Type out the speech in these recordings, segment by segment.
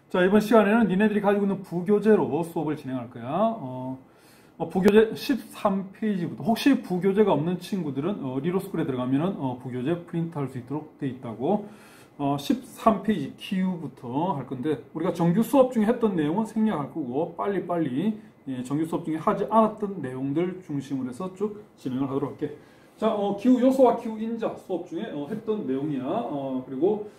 자, 이번 시간에는 니네들이 가지고 있는 부교재로 수업을 진행할 거야. 부교재 13페이지부터 혹시 부교재가 없는 친구들은 리로스쿨에 들어가면은 부교재 프린트할 수 있도록 돼 있다고. 13페이지 기후부터 할 건데 우리가 정규 수업 중에 했던 내용은 생략할 거고 빨리빨리 정규 수업 중에 하지 않았던 내용들 중심으로 해서 쭉 진행을 하도록 할게. 자, 기후 요소와 기후 인자 수업 중에 했던 내용이야. 그리고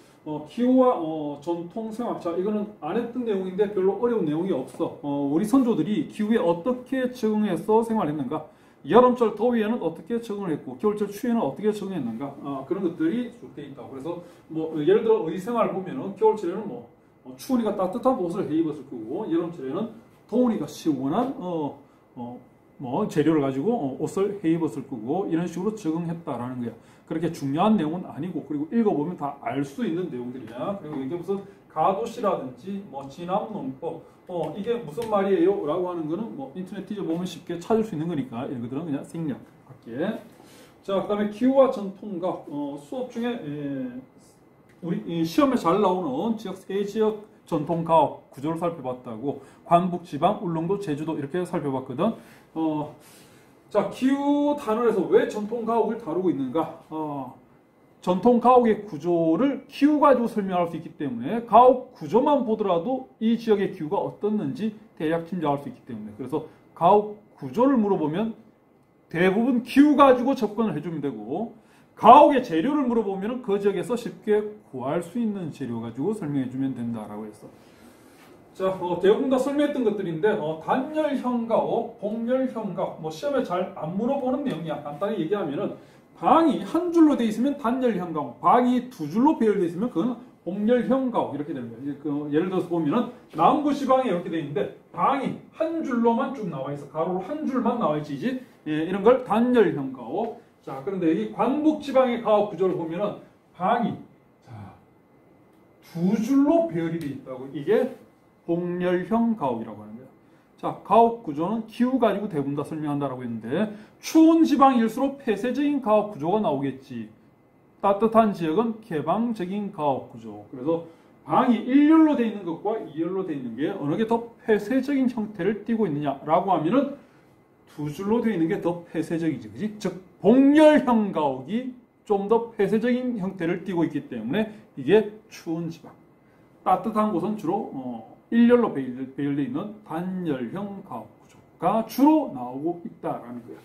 기후와 전통 생활. 자, 이거는 안 했던 내용인데 별로 어려운 내용이 없어. 우리 선조들이 기후에 어떻게 적응해서 생활했는가, 여름철 더위에는 어떻게 적응을 했고 겨울철 추위에는 어떻게 적응했는가, 그런 것들이 쭉 돼 있다. 그래서 예를 들어 의생활 보면은 겨울철에는 추우니까 따뜻한 옷을 해 입었을 거고 여름철에는 더우니까 시원한 재료를 가지고 옷을 해 입었을 거고 이런 식으로 적응했다라는 거야. 그렇게 중요한 내용은 아니고, 그리고 읽어보면 다 알 수 있는 내용들이야. 그리고 이게 무슨 가도시라든지 진압농법 이게 무슨 말이에요? 라고 하는 거는 인터넷 뒤져보면 쉽게 찾을 수 있는 거니까 이런 것들은 그냥 생략할게. 자, 그 다음에 기후와 전통과 수업 중에 우리 시험에 잘 나오는 지역 세 지역 전통 가옥 구조를 살펴봤다고. 관북, 지방, 울릉도, 제주도 이렇게 살펴봤거든. 자, 기후 단원에서 왜 전통 가옥을 다루고 있는가? 전통 가옥의 구조를 기후 가지고 설명할 수 있기 때문에 가옥 구조만 보더라도 이 지역의 기후가 어떻는지 대략 짐작할 수 있기 때문에. 그래서 가옥 구조를 물어보면 대부분 기후 가지고 접근을 해주면 되고, 가옥의 재료를 물어보면 그 지역에서 쉽게 구할 수 있는 재료 가지고 설명해주면 된다라고 했어. 자, 대부분 다 설명했던 것들인데 단열형 가옥, 복열형 가옥, 시험에 잘 안 물어보는 내용이야. 간단히 얘기하면은 방이 한 줄로 돼 있으면 단열형 가옥, 방이 두 줄로 배열돼 있으면 그건 복열형 가옥 이렇게 되는 거야. 예를 들어서 보면은 남부지방에 이렇게 돼 있는데 방이 한 줄로만 쭉 나와 있어. 가로로 한 줄만 나와 있지. 이런 걸 단열형 가옥. 자, 그런데 이 관북지방의 가옥 구조를 보면은 방이 두 줄로 배열이 돼 있다고. 이게 복열형 가옥이라고 하는 거예요. 자, 가옥 구조는 기후 가지고 대부분 다 설명한다라고 했는데 추운 지방일수록 폐쇄적인 가옥 구조가 나오겠지. 따뜻한 지역은 개방적인 가옥 구조. 그래서 방이 일렬로 돼 있는 것과 이열로 돼 있는 게 어느 게 더 폐쇄적인 형태를 띠고 있느냐라고 하면은 두 줄로 돼 있는 게 더 폐쇄적이지, 그지? 즉 복열형 가옥이 좀 더 폐쇄적인 형태를 띠고 있기 때문에 이게 추운 지방. 따뜻한 곳은 주로 일렬로 배열되어 있는 단열형 가옥 구조가 주로 나오고 있다라는 거야.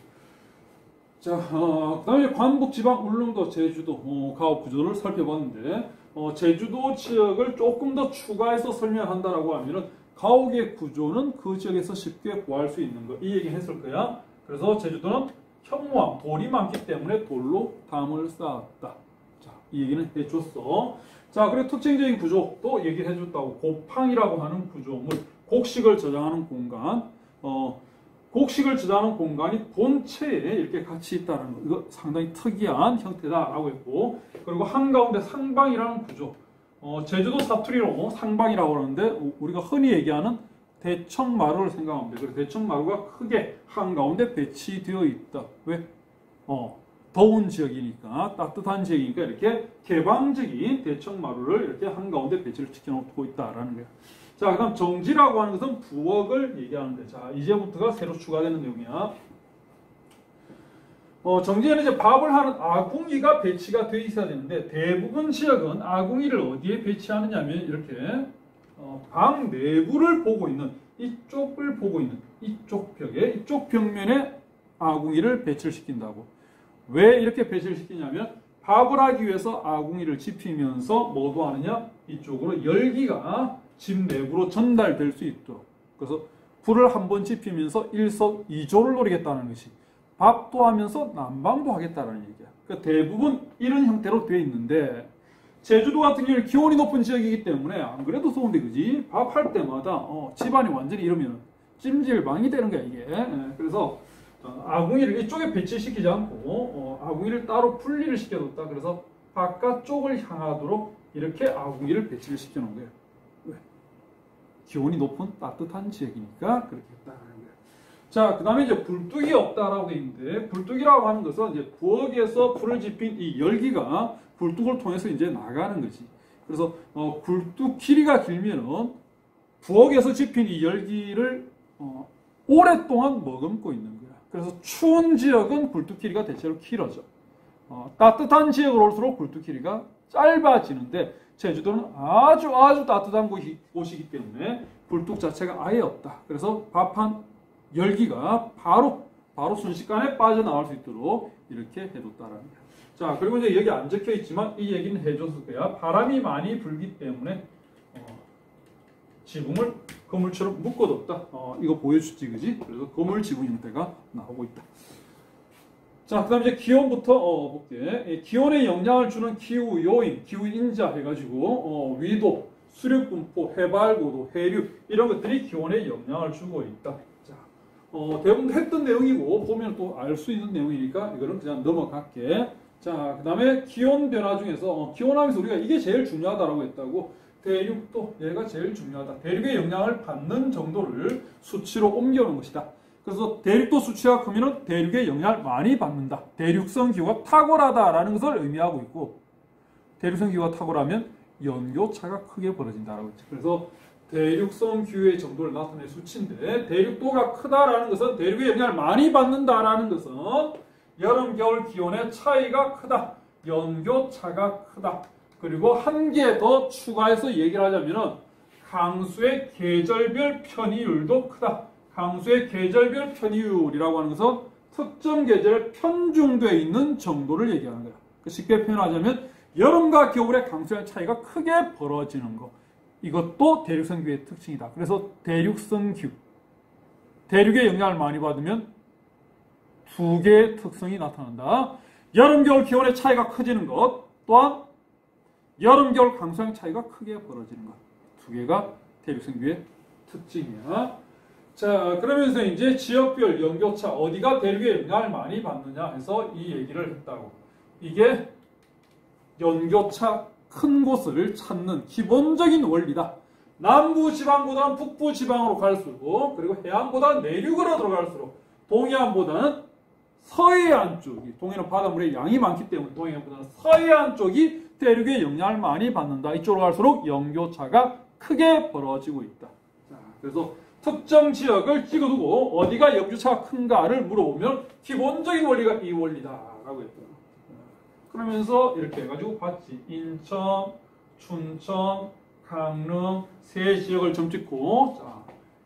자, 그 다음에 관북, 지방, 울릉도, 제주도 가옥 구조를 살펴봤는데 제주도 지역을 조금 더 추가해서 설명한다라고 하면은 가옥의 구조는 그 지역에서 쉽게 구할 수 있는 거, 이 얘기 했을 거야. 그래서 제주도는 현무암, 돌이 많기 때문에 돌로 담을 쌓았다. 자, 이 얘기는 해줬어. 자, 그리고 특징적인 구조도 얘기를 해줬다고. 곱팡이라고 하는 구조물, 곡식을 저장하는 공간, 곡식을 저장하는 공간이 본체에 이렇게 같이 있다는 거. 이거 상당히 특이한 형태다라고 했고, 그리고 한가운데 상방이라는 구조. 제주도 사투리로 상방이라고 하는데 우리가 흔히 얘기하는 대청마루를 생각하면 돼. 그래서 대청마루가 크게 한가운데 배치되어 있다. 왜? 더운 지역이니까, 따뜻한 지역이니까 이렇게 개방적인 대청마루를 이렇게 한가운데 배치를 시켜놓고 있다라는 거야. 자, 그 다음 정지라고 하는 것은 부엌을 얘기하는데, 자, 이제부터가 새로 추가되는 내용이야. 정지에는 이제 밥을 하는 아궁이가 배치가 되어 있어야 되는데 대부분 지역은 아궁이를 어디에 배치하느냐 하면 이렇게 방 내부를 보고 있는, 이쪽을 보고 있는 이쪽 벽에, 이쪽 벽면에 아궁이를 배치를 시킨다고. 왜 이렇게 배치를 시키냐면 밥을 하기 위해서 아궁이를 지피면서 뭐도 하느냐, 이쪽으로 열기가 집 내부로 전달될 수 있도록. 그래서 불을 한번 지피면서 일석이조를 노리겠다는 것이, 밥도 하면서 난방도 하겠다는 얘기야. 그러니까 대부분 이런 형태로 되어 있는데 제주도 같은 경우는 기온이 높은 지역이기 때문에 안 그래도 더운데, 그지? 밥 할 때마다 집안이 완전히 이러면 찜질방이 되는 거야, 이게. 그래서 아궁이를 이쪽에 배치시키지 않고 아궁이를 따로 분리를 시켜뒀다. 그래서 바깥쪽을 향하도록 이렇게 아궁이를 배치를 시켜놓은 거예요. 왜? 기온이 높은 따뜻한 지역이니까 그렇게 했다는 거예요. 자, 그 다음에 이제 굴뚝이 없다라고 되어 있는데, 굴뚝이라고 하는 것은 이제 부엌에서 불을 지핀 이 열기가 굴뚝을 통해서 이제 나가는 거지. 그래서 굴뚝 길이가 길면은 부엌에서 집힌 이 열기를 오랫동안 머금고 있는 거야. 그래서 추운 지역은 굴뚝 길이가 대체로 길어져. 따뜻한 지역으로 올수록 굴뚝 길이가 짧아지는데 제주도는 아주 따뜻한 곳이기 때문에 굴뚝 자체가 아예 없다. 그래서 밥한 열기가 바로 순식간에 빠져나갈 수 있도록 이렇게 해뒀다라는 거야. 자, 그리고 이제 여기 안 적혀 있지만 이 얘기는 해줬을 거야. 바람이 많이 불기 때문에 지붕을 거물처럼 묶어뒀다. 이거 보여주지, 그지? 그래서 거물 지붕 형태가 나오고 있다. 자, 그 다음 이제 기온부터 볼게. 기온에 영향을 주는 기후 요인, 기후 인자 해가지고 위도, 수륙 분포, 해발 고도, 해류 이런 것들이 기온에 영향을 주고 있다. 자, 대부분 했던 내용이고 보면 또 알 수 있는 내용이니까 이거는 그냥 넘어갈게. 자, 그 다음에 기온 변화 중에서 기온하면서 우리가 이게 제일 중요하다라고 했다고. 대륙도 얘가 제일 중요하다. 대륙의 영향을 받는 정도를 수치로 옮겨놓은 것이다. 그래서 대륙도 수치가 크면 대륙의 영향을 많이 받는다. 대륙성 기후가 탁월하다라는 것을 의미하고 있고, 대륙성 기후가 탁월하면 연교차가 크게 벌어진다라고 했죠. 그래서 대륙성 기후의 정도를 나타낼 수치인데, 대륙도가 크다라는 것은 대륙의 영향을 많이 받는다라는 것은 여름 겨울 기온의 차이가 크다. 연교차가 크다. 그리고 한 개 더 추가해서 얘기를 하자면은 강수의 계절별 편의율도 크다. 강수의 계절별 편의율이라고 하는 것은 특정 계절에 편중되어 있는 정도를 얘기하는 거야. 쉽게 표현하자면 여름과 겨울의 강수의 차이가 크게 벌어지는 거. 이것도 대륙성 기후의 특징이다. 그래서 대륙성 기후, 대륙의 영향을 많이 받으면 두 개의 특성이 나타난다. 여름 겨울 기온의 차이가 커지는 것, 또한 여름 겨울 강수량 차이가 크게 벌어지는 것. 두 개가 대륙성 기후의 특징이야. 자, 그러면서 이제 지역별 연교차, 어디가 대륙의 영향을 많이 받느냐 해서 이 얘기를 했다고. 이게 연교차 큰 곳을 찾는 기본적인 원리다. 남부지방보다는 북부지방으로 갈수록, 그리고 해안보다는 내륙으로 들어갈수록, 동해안보다는 서해안 쪽이, 동해는 바닷물의 양이 많기 때문에 동해안보다는 서해안 쪽이 대륙의 영향을 많이 받는다. 이쪽으로 갈수록 연교차가 크게 벌어지고 있다. 자, 그래서 특정 지역을 찍어두고 어디가 연교차가 큰가를 물어보면 기본적인 원리가 이 원리다라고 했다. 그러면서 이렇게 해가지고 봤지. 인천, 춘천, 강릉 세 지역을 점 찍고, 자,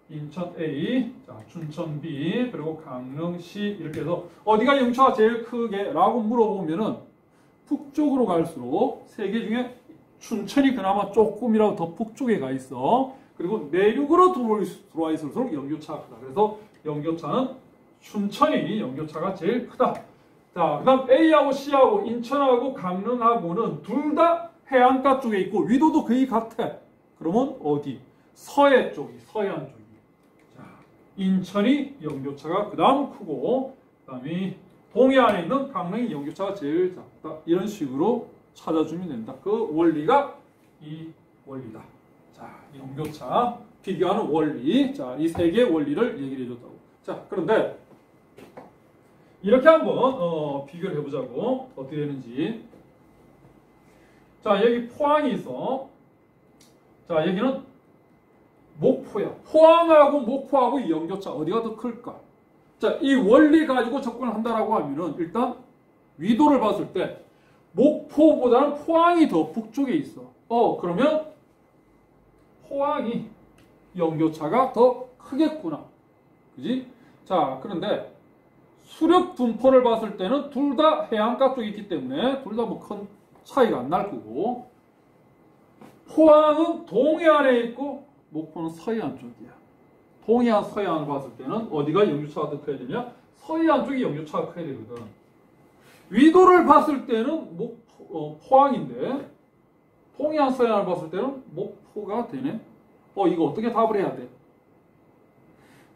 인천 A, 자, 춘천 B, 그리고 강릉 C 이렇게 해서 어디가 영차가 제일 크게 라고 물어보면은 북쪽으로 갈수록 세 개 중에 춘천이 그나마 조금이라도 더 북쪽에 가 있어. 그리고 내륙으로 들어와 있을수록 연교차가 크다. 그래서 연교차는 춘천이 연교차가 제일 크다. 자, 그 다음 A하고 C하고 인천하고 강릉하고는 둘 다 해안가 쪽에 있고 위도도 거의 같아. 그러면 어디? 서해 쪽이, 서해안 쪽이. 자, 인천이 연교차가 그 다음 크고, 그 다음에 동해안에 있는 강릉이 연교차가 제일 작다. 이런 식으로 찾아주면 된다. 그 원리가 이 원리다. 자, 연교차 비교하는 원리. 자, 이 세 개의 원리를 얘기를 해줬다고. 자, 그런데 이렇게 한번 비교를 해보자고. 어떻게 되는지. 자, 여기 포항이 있어. 자, 여기는 목포야. 포항하고 목포하고 연교차 어디가 더 클까? 자, 이 원리 가지고 접근을 한다라고 하면은 일단 위도를 봤을 때 목포보다는 포항이 더 북쪽에 있어. 그러면 포항이 연교차가 더 크겠구나. 그지? 자, 그런데 수력 분포를 봤을 때는 둘 다 해안가 쪽에 있기 때문에 둘 다 뭐 큰 차이가 안 날 거고, 포항은 동해안에 있고 목포는 서해안 쪽이야. 동해안, 서해안을 봤을 때는 어디가 연교차가 더 커야 되냐? 서해안 쪽이 연교차가 커야 되거든. 위도를 봤을 때는 포항인데 동해안, 서해안을 봤을 때는 목포가 되네. 이거 어떻게 답을 해야 돼?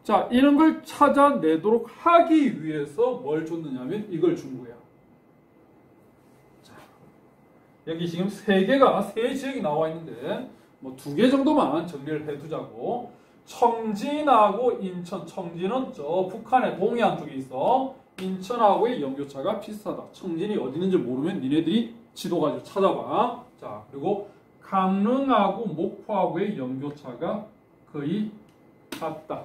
자, 이런 걸 찾아내도록 하기 위해서 뭘 줬느냐면 이걸 준 거야. 자, 여기 지금 세 지역이 나와 있는데 뭐 2개 정도만 정리를 해두자고. 청진하고 인천, 청진은 저 북한의 동해안 쪽에 있어. 인천하고의 연교차가 비슷하다. 청진이 어디 있는지 모르면 니네들이 지도 가지고 찾아봐. 자, 그리고 강릉하고 목포하고의 연교차가 거의 같다.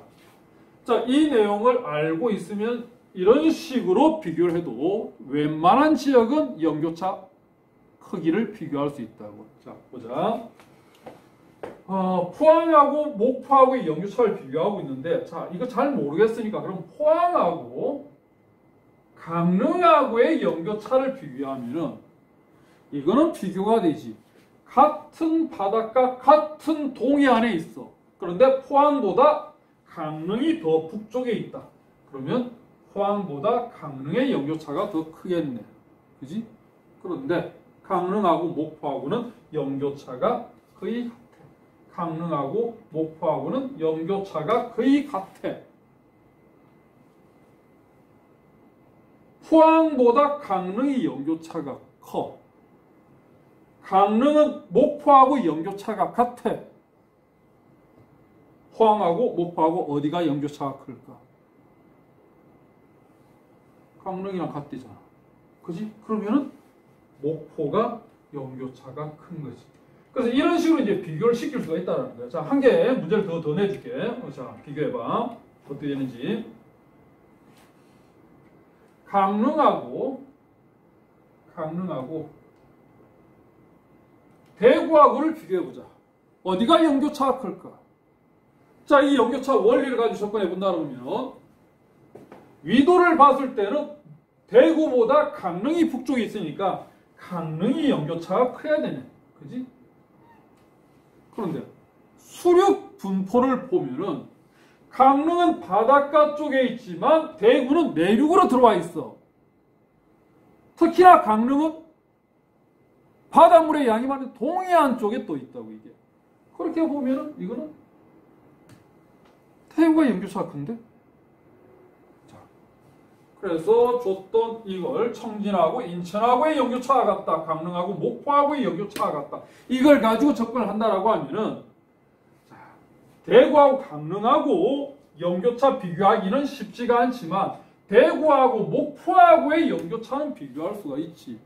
자, 이 내용을 알고 있으면 이런 식으로 비교를 해도 웬만한 지역은 연교차 크기를 비교할 수 있다고. 자, 보자. 포항하고 목포하고의 연교차를 비교하고 있는데, 자, 이거 잘 모르겠으니까 그럼 포항하고 강릉하고의 연교차를 비교하면은 이거는 비교가 되지. 같은 바닷가, 같은 동해안에 있어. 그런데 포항보다 강릉이 더 북쪽에 있다. 그러면 포항보다 강릉의 연교차가 더 크겠네. 그지? 그런데 강릉하고 목포하고는 연교차가 거의 같아. 강릉하고 목포하고는 연교차가 거의 같아. 포항보다 강릉이 연교차가 커. 강릉은 목포하고 연교차가 같아. 포항하고 목포하고 어디가 연교차가 클까? 강릉이랑 같대잖아. 그지? 그러면은 목포가 연교차가 큰 거지. 그래서 이런 식으로 이제 비교를 시킬 수가 있다는 거야. 자, 한 개 문제를 더 내줄게. 자, 비교해봐. 어떻게 되는지. 강릉하고 대구하고를 비교해보자. 어디가 연교차가 클까? 자, 이 연교차 원리를 가지고 접근해 본다 그러면 위도를 봤을 때는 대구보다 강릉이 북쪽에 있으니까 강릉이 연교차가 커야 되네. 그지? 그런데 수륙 분포를 보면은 강릉은 바닷가 쪽에 있지만 대구는 내륙으로 들어와 있어. 특히나 강릉은 바닷물의 양이 많은 동해안 쪽에 또 있다고 이게. 그렇게 보면은 이거는 대구가 연교차가 큰데? 자, 그래서 줬던 이걸 청진하고 인천하고의 연교차가 같다. 강릉하고 목포하고의 연교차가 같다. 이걸 가지고 접근을 한다라고 하면은 자, 대구하고 강릉하고 연교차 비교하기는 쉽지가 않지만 대구하고 목포하고의 연교차는 비교할 수가 있지.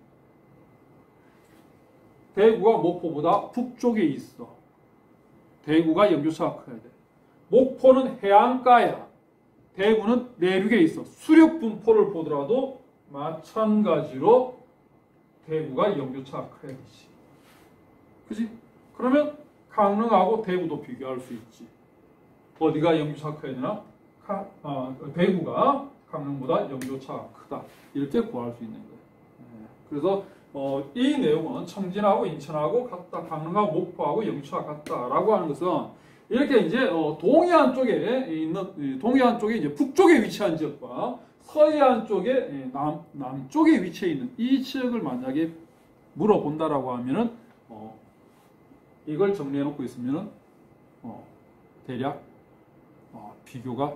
대구가 목포보다 북쪽에 있어. 대구가 연교차가 커야 돼. 목포는 해안가야. 대구는 내륙에 있어. 수륙 분포를 보더라도 마찬가지로 대구가 연교차가 커야 되지. 그지? 그러면 강릉하고 대구도 비교할 수 있지. 어디가 연교차가 커야 되나? 대구가 강릉보다 연교차가 크다. 이렇게 구할 수 있는 거예요. 그래서 이 내용은 청진하고 인천하고 같다. 강릉하고 목포하고 연교차가 같다라고 하는 것은 이렇게 이제 동해안 쪽에 있는 동해안 쪽에 이제 북쪽에 위치한 지역과 서해안 쪽에 남쪽에 위치해 있는 이 지역을 만약에 물어본다라고 하면은 이걸 정리해 놓고 있으면은 대략 비교가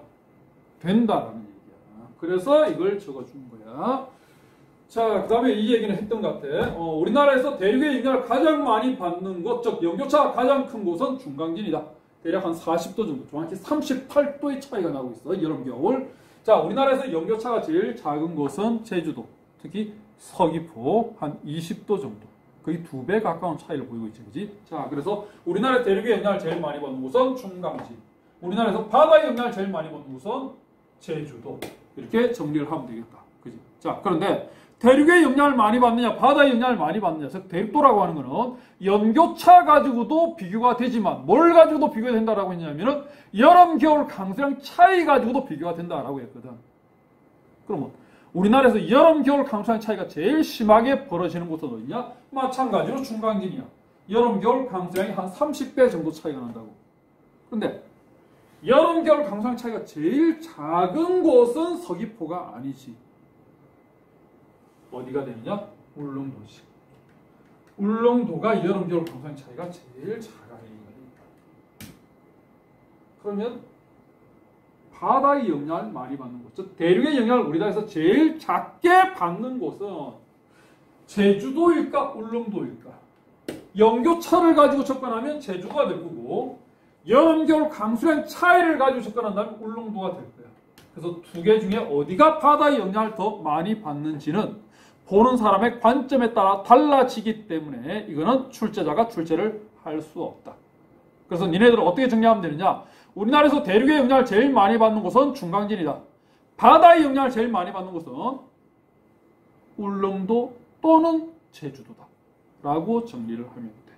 된다라는 얘기야. 그래서 이걸 적어준 거야. 자, 그 다음에 이 얘기는 했던 것 같아. 우리나라에서 대륙의 영향을 가장 많이 받는 곳, 즉 연교차가 가장 큰 곳은 중강진이다. 대략 한 40도 정도, 정확히 38도의 차이가 나고 있어, 여름, 겨울. 자, 우리나라에서 연교차가 제일 작은 곳은 제주도, 특히 서귀포 한 20도 정도. 거의 2배 가까운 차이를 보이고 있지, 그지? 자, 그래서 우리나라 대륙의 영향을 제일 많이 받는 곳은 중강진. 우리나라에서 바다의 영향을 제일 많이 받는 곳은 제주도. 이렇게 정리를 하면 되겠다. 그지? 자, 그런데 대륙의 영향을 많이 받느냐, 바다의 영향을 많이 받느냐. 즉, 대륙도라고 하는 거는 연교차 가지고도 비교가 되지만 뭘 가지고도 비교가 된다라고 했냐면은 여름, 겨울 강수량 차이 가지고도 비교가 된다라고 했거든. 그러면 우리나라에서 여름, 겨울 강수량 차이가 제일 심하게 벌어지는 곳은 어디냐? 마찬가지로 중강진이야. 여름, 겨울 강수량이 한 30배 정도 차이가 난다고. 그런데 여름, 겨울 강수량 차이가 제일 작은 곳은 서귀포가 아니지. 어디가 되느냐? 울릉도지. 울릉도가 여름, 겨울 강수량 차이가 제일 작아. 그러면 바다의 영향을 많이 받는 곳, 즉 대륙의 영향을 우리나라에서 제일 작게 받는 곳은 제주도일까, 울릉도일까? 연교차를 가지고 접근하면 제주도가 될 거고, 여름, 겨울 강수량 차이를 가지고 접근한다면 울릉도가 될 거야. 그래서 두 개 중에 어디가 바다의 영향을 더 많이 받는지는 보는 사람의 관점에 따라 달라지기 때문에 이거는 출제자가 출제를 할 수 없다. 그래서 니네들은 어떻게 정리하면 되느냐? 우리나라에서 대륙의 영향을 제일 많이 받는 곳은 중강진이다. 바다의 영향을 제일 많이 받는 곳은 울릉도 또는 제주도다. 라고 정리를 하면 돼.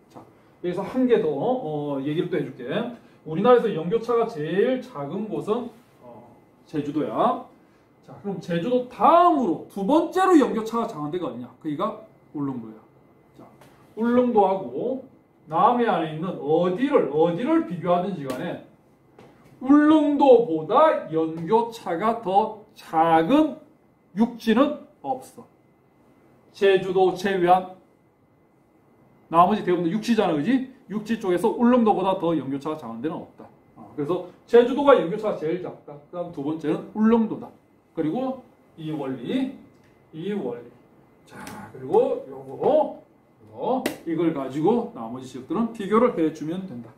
자, 여기서 한 개 더 얘기를 또 해줄게. 우리나라에서 연교차가 제일 작은 곳은 제주도야. 자, 그럼 제주도 다음으로 두 번째로 연교차가 작은 데가 어디냐? 거기가 울릉도야. 자, 울릉도하고 남해 안에 있는 어디를 비교하든지 간에 울릉도보다 연교차가 더 작은 육지는 없어. 제주도 제외한 나머지 대부분 육지잖아, 그지? 육지 쪽에서 울릉도보다 더 연교차가 작은 데는 없다. 그래서 제주도가 연교차가 제일 작다. 그 다음 두 번째는 울릉도다. 그리고 이 원리. 자, 그리고 요거 이걸 가지고 나머지 지역들은 비교를 해주면 된다.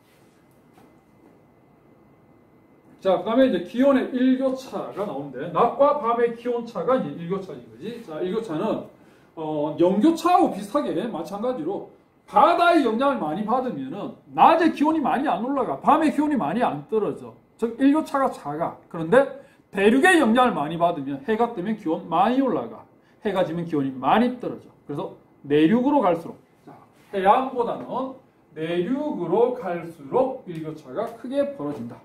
자, 그 다음에 이제 기온의 일교차가 나오는데, 낮과 밤의 기온차가 이제 일교차지, 그지? 자, 일교차는, 연교차하고 비슷하게 마찬가지로 바다의 영향을 많이 받으면은 낮에 기온이 많이 안 올라가. 밤에 기온이 많이 안 떨어져. 즉, 일교차가 작아. 그런데 대륙의 영향을 많이 받으면 해가 뜨면 기온 많이 올라가. 해가 지면 기온이 많이 떨어져. 그래서 내륙으로 갈수록, 자, 해안보다는 내륙으로 갈수록 일교차가 크게 벌어진다.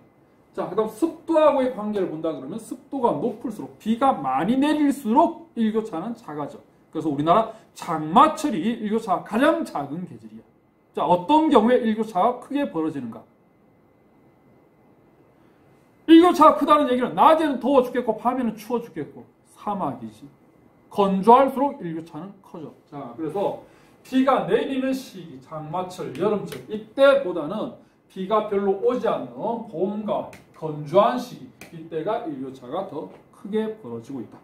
자, 그 다음 습도하고의 관계를 본다 그러면 습도가 높을수록 비가 많이 내릴수록 일교차는 작아져. 그래서 우리나라 장마철이 일교차가 가장 작은 계절이야. 자, 어떤 경우에 일교차가 크게 벌어지는가? 일교차가 크다는 얘기는 낮에는 더워 죽겠고 밤에는 추워 죽겠고 사막이지. 건조할수록 일교차는 커져. 자, 그래서 비가 내리는 시기, 장마철, 여름철 이때보다는 비가 별로 오지 않는 봄과 건조한 시기, 이때가 일교차가 더 크게 벌어지고 있다.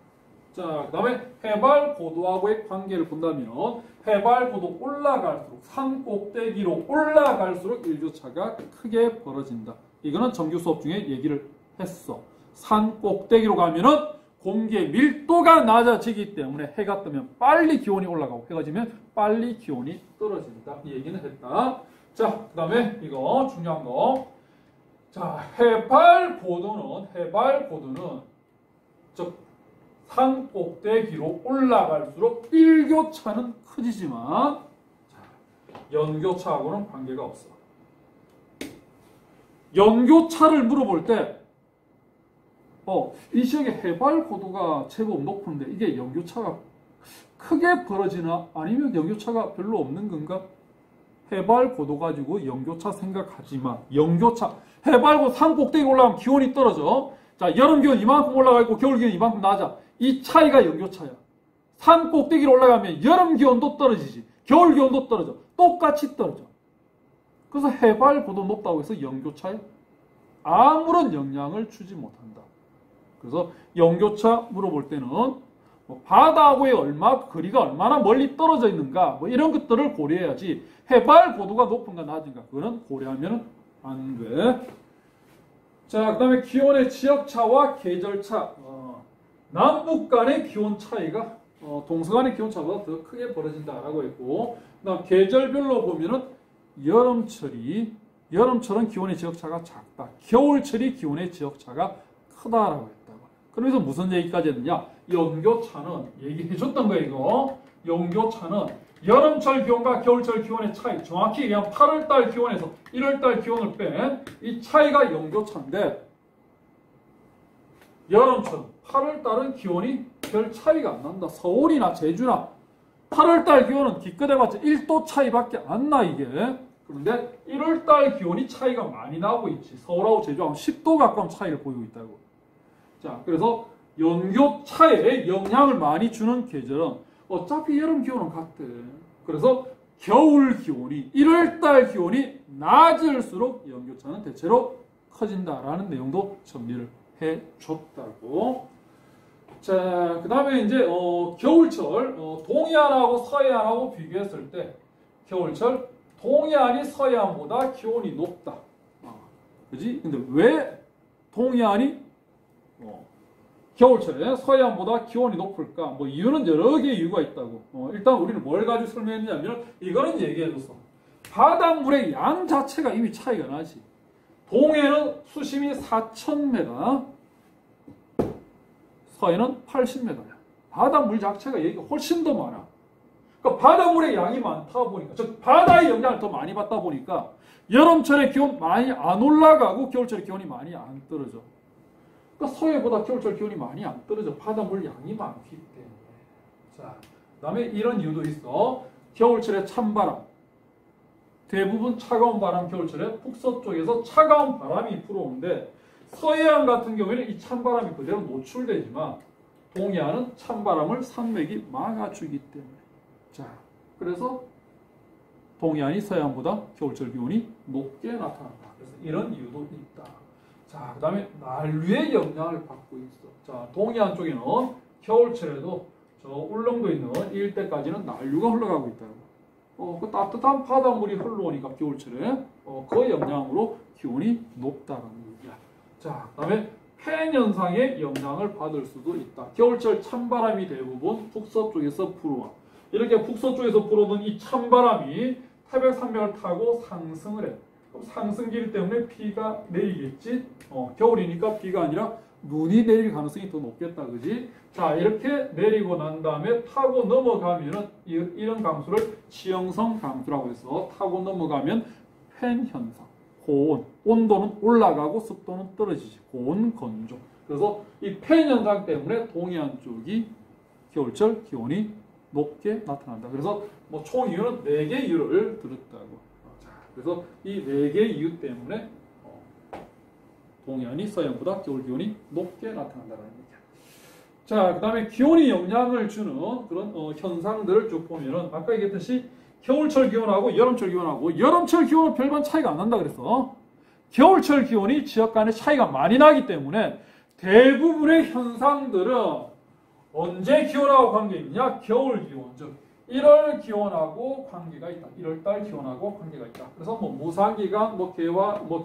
자, 그 다음에 해발 고도하고의 관계를 본다면 해발 고도 올라갈수록 산 꼭대기로 올라갈수록 일교차가 크게 벌어진다. 이거는 정규 수업 중에 얘기를 했어. 산 꼭대기로 가면은 공기의 밀도가 낮아지기 때문에 해가 뜨면 빨리 기온이 올라가고 해가 지면 빨리 기온이 떨어진다. 이 얘기는 했다. 자, 그 다음에 이거 중요한 거. 자, 해발 고도는 즉 산 꼭대기로 올라갈수록 일교차는 커지지만 연교차하고는 관계가 없어. 연교차를 물어볼 때 이 지역의 해발 고도가 제법 높은데 이게 연교차가 크게 벌어지나 아니면 연교차가 별로 없는 건가? 해발 고도 가지고 연교차 생각하지 마. 연교차 해발 고도 산 꼭대기 올라가면 기온이 떨어져. 자, 여름 기온 이만큼 올라가 있고 겨울 기온 이만큼 낮아. 이 차이가 연교차야. 산 꼭대기로 올라가면 여름 기온도 떨어지지. 겨울 기온도 떨어져. 똑같이 떨어져. 그래서 해발 고도 높다고 해서 연교차에 아무런 영향을 주지 못한다. 그래서 연교차 물어볼 때는 바다하고의 거리가 얼마나 멀리 떨어져 있는가 이런 것들을 고려해야지 해발 고도가 높은가 낮은가 그거는 고려하면 안 돼. 자, 그 다음에 기온의 지역차와 계절차. 남북 간의 기온 차이가 동서 간의 기온 차보다 더 크게 벌어진다라고 했고, 그다음 계절별로 보면은 여름철은 기온의 지역차가 작다. 겨울철이 기온의 지역차가 크다라고 했다고. 그러면서 무슨 얘기까지 했느냐? 연교차는 얘기해줬던 거예요. 이거 연교차는 여름철 기온과 겨울철 기온의 차이, 정확히 얘기하면 8월달 기온에서 1월달 기온을 뺀 이 차이가 연교차인데, 여름철 8월달은 기온이 별 차이가 안 난다. 서울이나 제주나 8월달 기온은 기껏해봤자 1도 차이밖에 안 나, 이게. 그런데 1월달 기온이 차이가 많이 나고 있지. 서울하고 제주하고 10도 가까운 차이를 보이고 있다고. 자, 그래서 연교차에 영향을 많이 주는 계절은 어차피 여름 기온은 같대. 그래서 겨울 기온이 1월달 기온이 낮을수록 연교차는 대체로 커진다라는 내용도 정리를 해줬다고. 자, 그 다음에 이제 겨울철 동해안하고 서해안하고 비교했을 때 겨울철 동해안이 서해안보다 기온이 높다. 그지? 근데 왜 동해안이 겨울철에 서해안보다 기온이 높을까? 이유는 여러 개의 이유가 있다고. 일단 우리는 뭘 가지고 설명했냐면 이거는 얘기해줬어. 바닷물의 양 자체가 이미 차이가 나지. 동해는 수심이 4,000m, 서해는 80m야. 바닷물 자체가 여기가 훨씬 더 많아. 그러니까 바닷물의 양이 많다 보니까, 즉 바다의 영향을 더 많이 받다 보니까 여름철에 기온 많이 안 올라가고 겨울철에 기온이 많이 안 떨어져. 그러니까 서해보다 겨울철 기온이 많이 안 떨어져. 바닷물 양이 많기 때문에. 자, 그다음에 이런 이유도 있어. 겨울철에 찬바람. 대부분 차가운 바람, 겨울철에 북서쪽에서 차가운 바람이 불어오는데 서해안 같은 경우에는 이 찬바람이 그대로 노출되지만 동해안은 찬바람을 산맥이 막아주기 때문에. 자, 그래서 동해안이 서해안보다 겨울철 기온이 높게 나타난다. 그래서 이런 이유도 있다. 자, 그 다음에 난류의 영향을 받고 있어. 자, 동해안 쪽에는 겨울철에도 저 울릉도 있는 일대까지는 난류가 흘러가고 있다고. 그 따뜻한 바닷물이 흘러오니까 겨울철에 그 영향으로 기온이 높다는 얘기야. 자, 그 다음에 팬 현상의 영향을 받을 수도 있다. 겨울철 찬바람이 대부분 북서쪽에서 불어와. 이렇게 북서쪽에서 불어오는 이 찬바람이 태백산맥을 타고 상승을 해. 그럼 상승길 때문에 비가 내리겠지? 겨울이니까 비가 아니라 눈이 내릴 가능성이 더 높겠다. 그지? 자, 이렇게 내리고 난 다음에 타고 넘어가면은 이런 강수를 치형성 강수라고 해서 타고 넘어가면 팬 현상, 고온, 온도는 올라가고 습도는 떨어지지. 고온 건조. 그래서 이 팬 현상 때문에 동해안 쪽이 겨울철 기온이 높게 나타난다. 그래서 뭐 총 이유는 4개 이유를 들었다고. 자, 그래서 이 4개 이유 때문에 동해안이 서해안보다 겨울 기온이 높게 나타난다는 얘기야. 자, 그 다음에 기온이 영향을 주는 그런 현상들을 쭉 보면은 아까 얘기했듯이 겨울철 기온하고 여름철 기온하고 여름철 기온은 별반 차이가 안 난다 그랬어. 겨울철 기온이 지역 간의 차이가 많이 나기 때문에 대부분의 현상들은 언제 기온하고 관계 있느냐? 겨울 기온, 즉 1월 기온하고 관계가 있다. 1월달 기온하고 관계가 있다. 그래서 뭐 무상기간,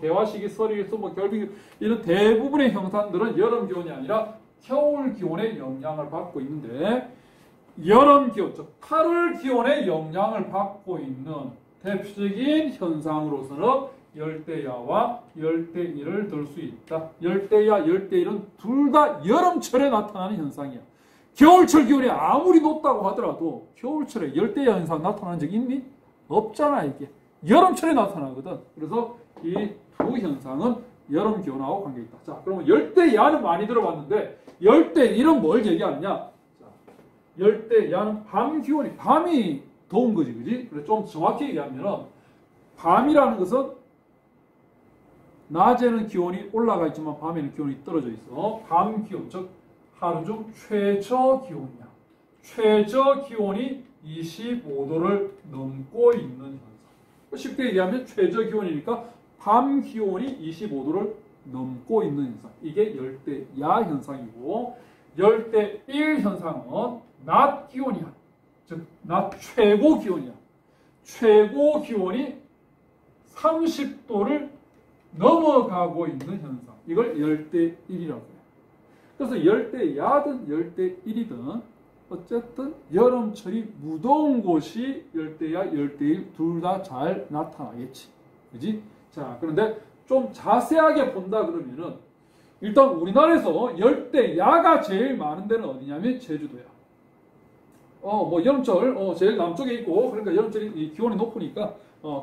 개화 시기, 설일수, 결빙 이런 대부분의 현상들은 여름 기온이 아니라 겨울 기온의 영향을 받고 있는데 여름 기온, 즉 8월 기온의 영향을 받고 있는 대표적인 현상으로서는 열대야와 열대일을 들 수 있다. 열대야, 열대일은 둘 다 여름철에 나타나는 현상이야. 겨울철 기온이 아무리 높다고 하더라도 겨울철에 열대야 현상 나타나는 적이 있니? 없잖아, 이게. 여름철에 나타나거든. 그래서 이 두 현상은 여름 기온하고 관계 있다. 자, 그러면 열대야는 많이 들어봤는데 열대일은 뭘 얘기하느냐? 자, 열대야는 밤 기온이, 밤이 더운 거지, 그지? 그래서 좀 정확히 얘기하면은 밤이라는 것은 낮에는 기온이 올라가 있지만 밤에는 기온이 떨어져 있어. 밤 기온, 즉 하루 중 최저 기온이야. 최저 기온이 25도를 넘고 있는 현상. 쉽게 얘기하면 최저 기온이니까 밤 기온이 25도를 넘고 있는 현상. 이게 열대야 현상이고, 열대일 현상은 낮 기온이야. 즉, 낮 최고 기온이야. 최고 기온이 30도를 넘어가고 있는 현상. 이걸 열대일이라고 해요. 그래서 열대야든 열대일이든 어쨌든 여름철이 무더운 곳이 열대야, 열대일 둘 다 잘 나타나겠지. 그지? 자, 그런데 좀 자세하게 본다 그러면은 일단 우리나라에서 열대야가 제일 많은 데는 어디냐면 제주도야. 여름철 제일 남쪽에 있고 그러니까 여름철이 기온이 높으니까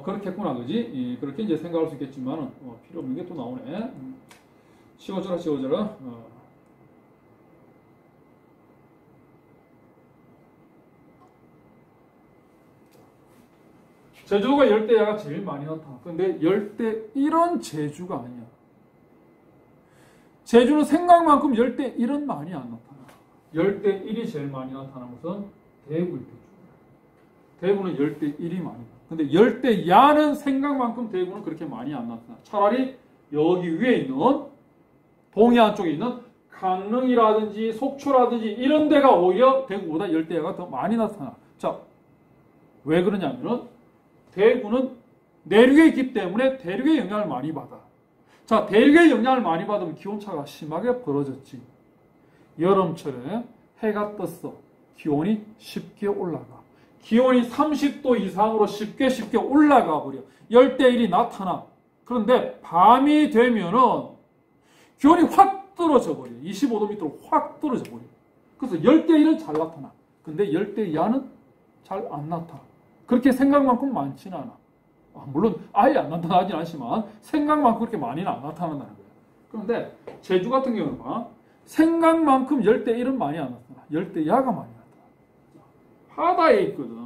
그렇겠구나, 그지? 그렇게 이제 생각할 수 있겠지만은 필요 없는 게 또 나오네. 치워줘라. 제주도가 열대야가 제일 많이 나타나. 근데 열대일은 제주가 아니야. 제주는 생각만큼 열대일은 많이 안 나타나. 열대일이 제일 많이 나타나는 것은 대구일 때. 대구는 열대일이 많이 나타나. 근데 열대야는 생각만큼 대구는 그렇게 많이 안 나타나. 차라리 여기 위에 있는 동해안 쪽에 있는 강릉이라든지 속초라든지 이런 데가 오히려 대구보다 열대야가 더 많이 나타나. 자, 왜 그러냐면은 대구는 내륙에 있기 때문에 대륙의 영향을 많이 받아. 자, 대륙의 영향을 많이 받으면 기온차가 심하게 벌어졌지. 여름철에 해가 떴어. 기온이 쉽게 올라가. 기온이 30도 이상으로 쉽게 올라가 버려. 열대일이 나타나. 그런데 밤이 되면은 기온이 확 떨어져 버려. 25도 밑으로 확 떨어져 버려. 그래서 열대일은 잘 나타나. 근데 열대야는 잘 안 나타나. 그렇게 생각만큼 많지는 않아. 물론 아예 안 나타나진 않지만 생각만큼 그렇게 많이는 안 나타난다는 거야. 그런데 제주 같은 경우는 봐. 생각만큼 열대일은 많이 안 나타나. 열대야가 많이 나타나. 바다에 있거든.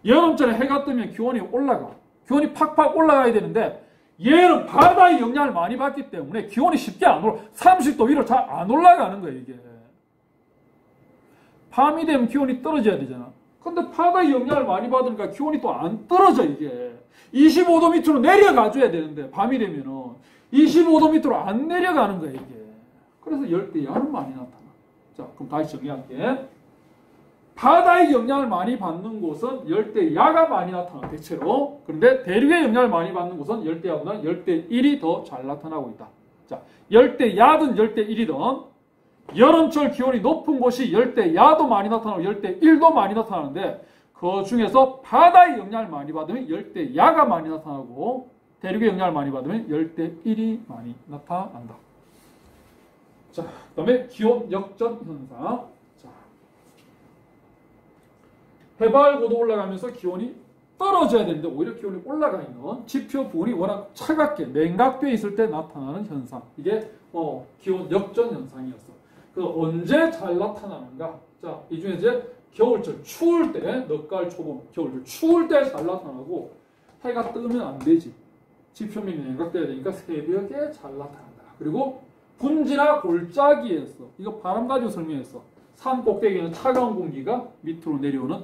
여름철에 해가 뜨면 기온이 올라가. 기온이 팍팍 올라가야 되는데 얘는 바다의 영향을 많이 받기 때문에 기온이 쉽게 안 올라. 30도 위로 잘 안 올라가는 거야 이게. 밤이 되면 기온이 떨어져야 되잖아. 근데 바다의 영향을 많이 받으니까 기온이 또 안 떨어져 이게. 25도 밑으로 내려가줘야 되는데 밤이 되면은 25도 밑으로 안 내려가는 거야 이게. 그래서 열대야는 많이 나타나. 자, 그럼 다시 정리할게. 바다의 영향을 많이 받는 곳은 열대야가 많이 나타나 대체로. 그런데 대륙의 영향을 많이 받는 곳은 열대야보다 열대일이 더 잘 나타나고 있다. 자, 열대야든 열대일이든 여름철 기온이 높은 곳이 열대야도 많이 나타나고 열대일도 많이 나타나는데 그 중에서 바다의 영향을 많이 받으면 열대야가 많이 나타나고 대륙의 영향을 많이 받으면 열대일이 많이 나타난다. 자, 그 다음에 기온 역전 현상. 자, 해발 고도 올라가면서 기온이 떨어져야 되는데 오히려 기온이 올라가 있는 지표 부분이 워낙 차갑게 냉각되어 있을 때 나타나는 현상. 이게 기온 역전 현상이었어. 그 언제 잘 나타나는가? 자, 이 중에 이제 겨울철 추울 때, 늦가을 초봄, 겨울철 추울 때 잘 나타나고 해가 뜨면 안 되지. 지표면이 냉각돼야 되니까 새벽에 잘 나타난다. 그리고 분지나 골짜기에서 이거 바람 가지고 설명했어. 산 꼭대기에는 차가운 공기가 밑으로 내려오는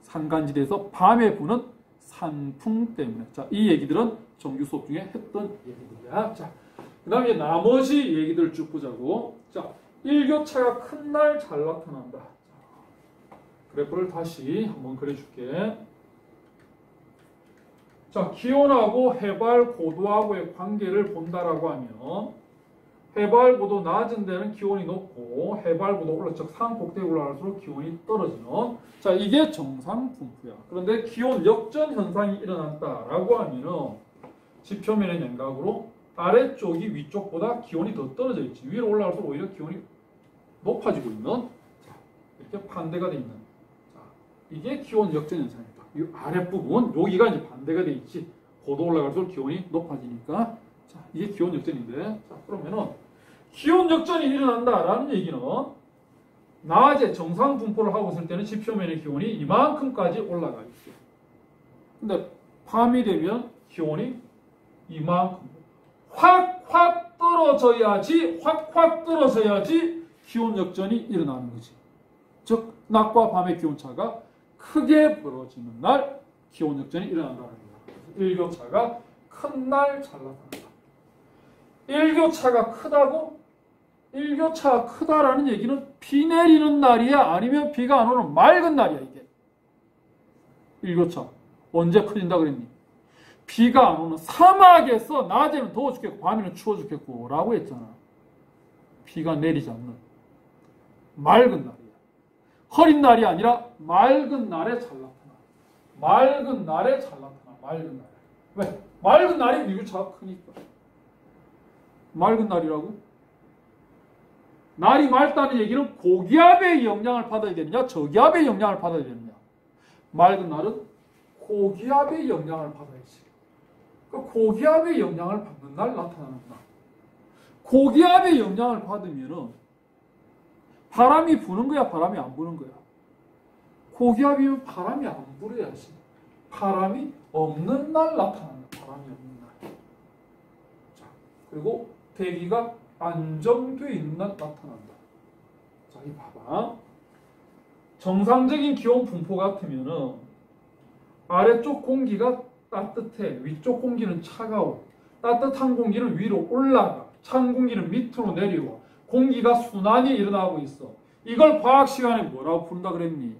산간지대에서 밤에 부는 산풍 때문에. 자, 이 얘기들은 정규 수업 중에 했던 얘기들이야. 자, 그 다음에 나머지 얘기들 쭉 보자고. 자, 일교차가 큰 날 잘 나타난다. 그래프를 다시 한번 그려줄게. 자, 기온하고 해발 고도하고의 관계를 본다라고 하면 해발 고도 낮은 데는 기온이 높고 해발 고도 올라 즉 산 꼭대기 올라갈수록 기온이 떨어지는. 자, 이게 정상 분포야. 그런데 기온 역전 현상이 일어났다라고 하면은 지표면의 냉각으로 아래쪽이 위쪽보다 기온이 더 떨어져 있지. 위로 올라갈수록 오히려 기온이 높아지고 있는. 자, 이렇게 반대가 돼 있는. 자, 이게 기온 역전 현상이다. 이 아랫부분 여기가 이제 반대가 돼 있지. 고도 올라갈수록 기온이 높아지니까. 자, 이게 기온 역전인데. 자, 그러면은 기온 역전이 일어난다라는 얘기는 낮에 정상 분포를 하고 있을 때는 지표면의 기온이 이만큼까지 올라가 있어. 근데 밤이 되면 기온이 이만큼 확 떨어져야지 기온 역전이 일어나는 거지. 즉 낮과 밤의 기온차가 크게 벌어지는 날 기온 역전이 일어난다는 거야. 일교차가 큰 날 잘 나타난다. 일교차가 크다고? 일교차가 크다라는 얘기는 비 내리는 날이야? 아니면 비가 안 오는 맑은 날이야 이게? 일교차. 언제 커진다 그랬니? 비가 안 오는 사막에서 낮에는 더워 죽겠고 밤에는 추워 죽겠고 라고 했잖아. 비가 내리지 않는 맑은 날이야. 흐린 날이 아니라 맑은 날에 잘 나타나. 맑은 날에 잘 나타나. 맑은 날에. 왜? 맑은 날이 일교차가 크니까. 맑은 날이라고? 날이 맑다는 얘기는 고기압의 영향을 받아야 되느냐 저기압의 영향을 받아야 되느냐. 맑은 날은 고기압의 영향을 받아야지. 고기압의 영향을 받는 날 나타나는구나. 고기압의 영향을 받으면은 바람이 부는 거야, 바람이 안 부는 거야? 고기압이면 바람이 안 불어야지. 바람이 없는 날 나타난다. 바람이 없는 날. 자, 그리고 대기가 안정되어 있는 날 나타난다. 자, 이 봐봐. 정상적인 기온 분포 같으면은 아래쪽 공기가 따뜻해. 위쪽 공기는 차가워. 따뜻한 공기는 위로 올라가. 찬 공기는 밑으로 내려와. 공기가 순환이 일어나고 있어. 이걸 과학 시간에 뭐라고 부른다 그랬니?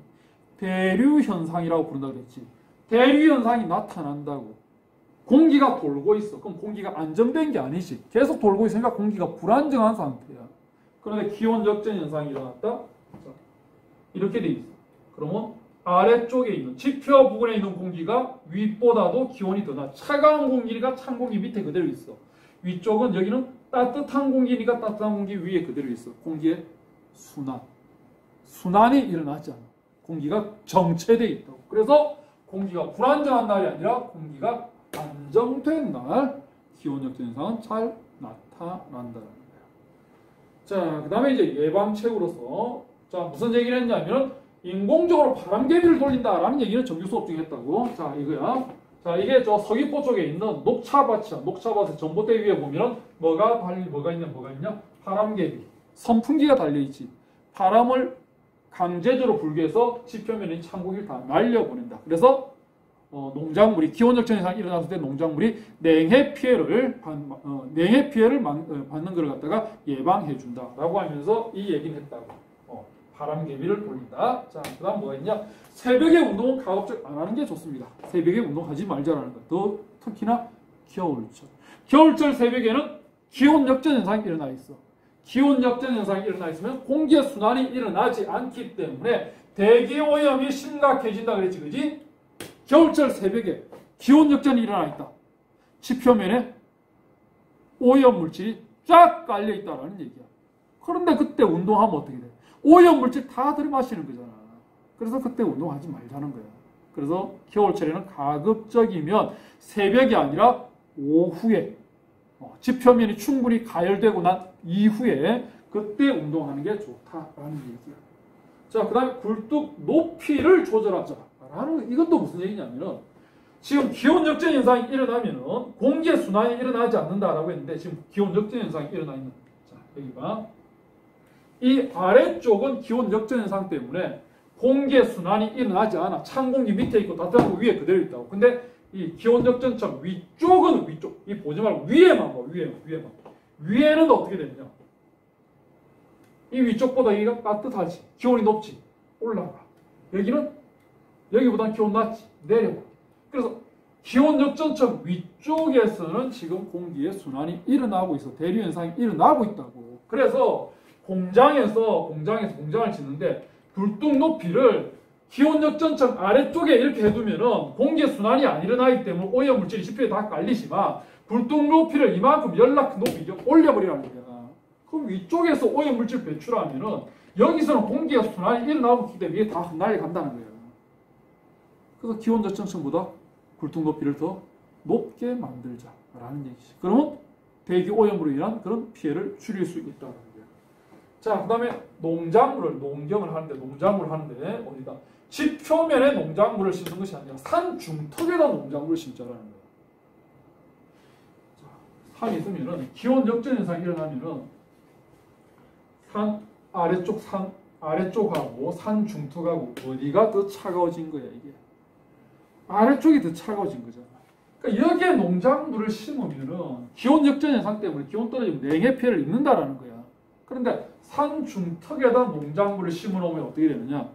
대류현상이라고 부른다 그랬지. 대류현상이 나타난다고. 공기가 돌고 있어. 그럼 공기가 안정된 게 아니지. 계속 돌고 있으니까 공기가 불안정한 상태야. 그런데 기온 역전 현상이 일어났다. 자, 이렇게 돼 있어. 그러면 아래쪽에 있는 지표 부근에 있는 공기가 윗보다도 기온이 더 낮아. 차가운 공기가 찬 공기 밑에 그대로 있어. 위쪽은 여기는 따뜻한 공기니까 따뜻한 공기 위에 그대로 있어. 공기의 순환이 일어나지 않아. 공기가 정체되어 있다고. 그래서 공기가 불안정한 날이 아니라 공기가 안정된 날 기온 역전 현상은 잘 나타난다는 거예요. 자, 그 다음에 이제 예방책으로서 자 무슨 얘기를 했냐면 인공적으로 바람개비를 돌린다라는 얘기를 정규 수업 중에 했다고. 자, 이거야. 자, 이게 저 서귀포 쪽에 있는 녹차밭이야. 녹차밭의 전봇대 위에 보면은 뭐가 있냐? 바람개비. 선풍기가 달려있지. 바람을 강제적으로 불게 해서 지표면에 찬 공기를 다 날려보낸다. 그래서 농작물이 기온 역전 현상이 일어났을 때 농작물이 냉해 피해를 받는 걸 갖다가 예방해 준다라고 하면서 이 얘기는 했다고. 바람개비를 돌린다. 자, 그다음 뭐가 있냐? 새벽에 운동은 가급적 안 하는 게 좋습니다. 새벽에 운동하지 말자라는 거. 더 특히나 겨울철. 겨울철 새벽에는 기온 역전 현상이 일어나 있어. 기온 역전 현상이 일어나 있으면 공기의 순환이 일어나지 않기 때문에 대기 오염이 심각해진다 그랬지, 그지? 겨울철 새벽에 기온 역전이 일어나 있다. 지표면에 오염 물질이 쫙 깔려 있다라는 얘기야. 그런데 그때 운동하면 어떻게 돼? 오염 물질 다 들이마시는 거잖아. 그래서 그때 운동하지 말자는 거야. 그래서 겨울철에는 가급적이면 새벽이 아니라 오후에 지표면이 충분히 가열되고 난 이후에 그때 운동하는 게 좋다라는 얘기야. 자, 그 다음에 굴뚝 높이를 조절하자. 이것도 무슨 얘기냐면은 지금 기온 역전 현상이 일어나면은 공기의 순환이 일어나지 않는다라고 했는데 지금 기온 역전 현상이 일어나 있는. 자, 여기 봐. 이 아래쪽은 기온 역전 현상 때문에 공기의 순환이 일어나지 않아. 찬 공기 밑에 있고 따뜻한 공기 위에 그대로 있다고. 근데 이 기온 역전점 위쪽은 위쪽. 이 보지 말고 위에만 봐. 위에만. 위에는 어떻게 되느냐? 이 위쪽보다 여기가 따뜻하지. 기온이 높지. 올라가. 여기보다는 기온 낮지. 내려가. 그래서 기온 역전점 위쪽에서는 지금 공기의 순환이 일어나고 있어. 대류 현상이 일어나고 있다고. 그래서 공장을 짓는데 굴뚝 높이를 기온 역전점 아래쪽에 이렇게 해두면은 공기의 순환이 안 일어나기 때문에 오염 물질이 지표에 다 깔리지만 굴뚝 높이를 이만큼 연락 높이 올려버리라는 거야. 그럼 위쪽에서 오염 물질 배출하면은 여기서는 공기의 순환이 일어나고 있기 때문에 이게 다 흩날려 간다는 거야. 그래서 기온 역전점보다 굴뚝 높이를 더 높게 만들자라는 얘기지. 그러면 대기 오염으로 인한 그런 피해를 줄일 수 있다는 거야. 자, 그 다음에 농경을 하는데 어디다? 지표면에 농작물을 심는 것이 아니라 산 중턱에다 농작물을 심자라는 거야. 자, 산이 있으면은 기온 역전 현상이 일어나면은 산 아래쪽하고 산 중턱하고 어디가 더 차가워진 거야, 이게. 아래쪽이 더 차가워진 거잖아. 그러니까 여기에 농작물을 심으면은 기온 역전 현상 때문에 기온 떨어지면 냉해 피해를 입는다라는 거야. 그런데 산 중턱에다 농작물을 심어 놓으면 어떻게 되느냐?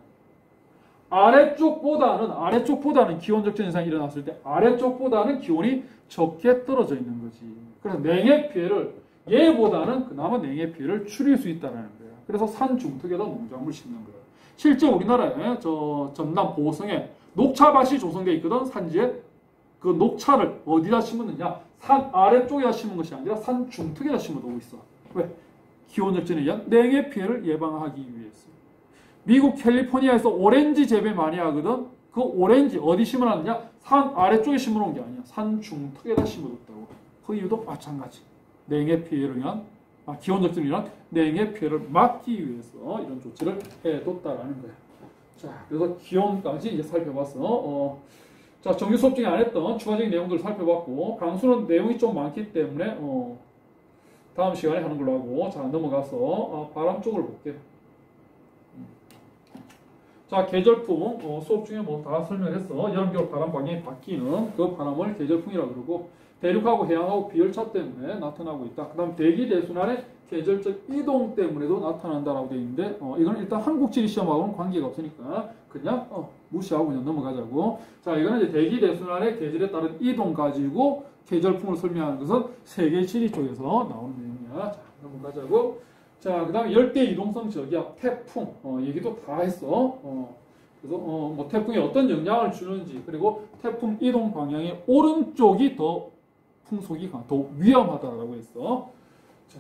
아래쪽보다는 기온 적정 현상이 일어났을 때 아래쪽보다는 기온이 적게 떨어져 있는 거지. 그래서 냉해 피해를 얘보다는 그나마 냉해 피해를 줄일 수 있다는 거야. 그래서 산 중턱에다 농작물을 심는 거야. 실제 우리나라에 전남 보성에 녹차밭이 조성되어 있거든. 산지에 그 녹차를 어디다 심었느냐? 산 아래쪽에다 심은 것이 아니라 산 중턱에다 심어두고 있어. 왜? 기온 역전에 의한 냉해 피해를 예방하기 위해서. 미국 캘리포니아에서 오렌지 재배 많이 하거든. 그 오렌지 어디 심어놨느냐? 산 아래쪽에 심어놓은 게 아니야. 산 중턱에다 심어뒀다고. 그 이유도 마찬가지. 냉해 피해를 위한 기온 역전에 의한 냉해 피해를 막기 위해서 이런 조치를 해뒀다라는 거야. 자, 그래서 기온까지 이제 살펴봤어. 자, 정규 수업 중에 안 했던 추가적인 내용들을 살펴봤고, 강수는 내용이 좀 많기 때문에 다음 시간에 하는 걸로 하고, 자, 넘어가서 바람 쪽을 볼게요. 자, 계절풍 수업 중에 뭐 다 설명했어. 여름, 겨울 바람 방향이 바뀌는 그 바람을 계절풍이라고 그러고, 대륙하고 해양하고 비열차 때문에 나타나고 있다. 그 다음 대기 대순환의 계절적 이동 때문에도 나타난다라고 되어 있는데, 이거는 일단 한국지리 시험하고는 관계가 없으니까 그냥 무시하고 그냥 넘어가자고. 자, 이거는 이제 대기 대순환의 계절에 따른 이동 가지고 계절풍을 설명하는 것은 세계지리 쪽에서 나오는 내용이야. 자, 넘어가자고. 자, 그 다음에 열대 이동성 저기압, 태풍 얘기도 다 했어. 그래서 뭐 태풍이 어떤 영향을 주는지, 그리고 태풍 이동 방향의 오른쪽이 더 풍속이 더 위험하다라고 했어. 자,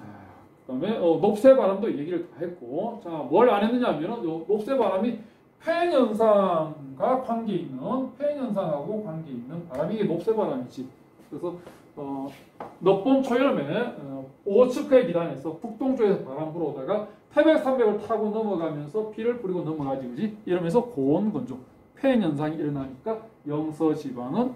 그다음에 높새바람도 얘기를 다 했고, 자, 뭘 안 했느냐면은 높새바람이 페인 현상과 관계 있는, 페인 현상하고 관계 있는 바람이 이게 높새바람이지. 그래서 넉봄 초여름에 오호츠크의 기단에서 북동쪽에서 바람 불어오다가 태백 산맥을 타고 넘어가면서 비를 뿌리고 넘어가지, 그지? 이러면서 고온 건조, 페인 현상이 일어나니까 영서 지방은